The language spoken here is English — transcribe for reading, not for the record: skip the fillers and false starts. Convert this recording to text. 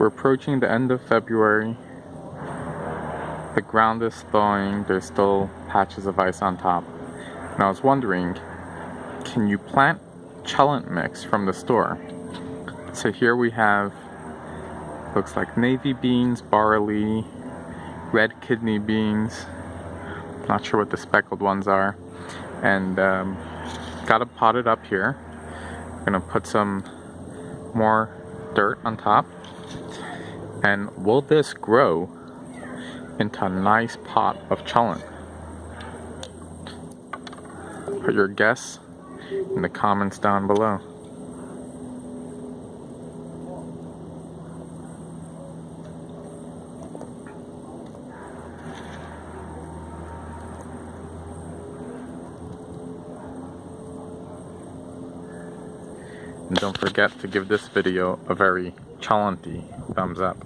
We're approaching the end of February. The ground is thawing, there's still patches of ice on top. And I was wondering, can you plant Cholent mix from the store? So here we have, looks like navy beans, barley, red kidney beans, not sure what the speckled ones are, and got it potted up here. Gonna put some more dirt on top, and will this grow into a nice pot of cholent? Put your guess in the comments down below. And don't forget to give this video a very cholenty thumbs up.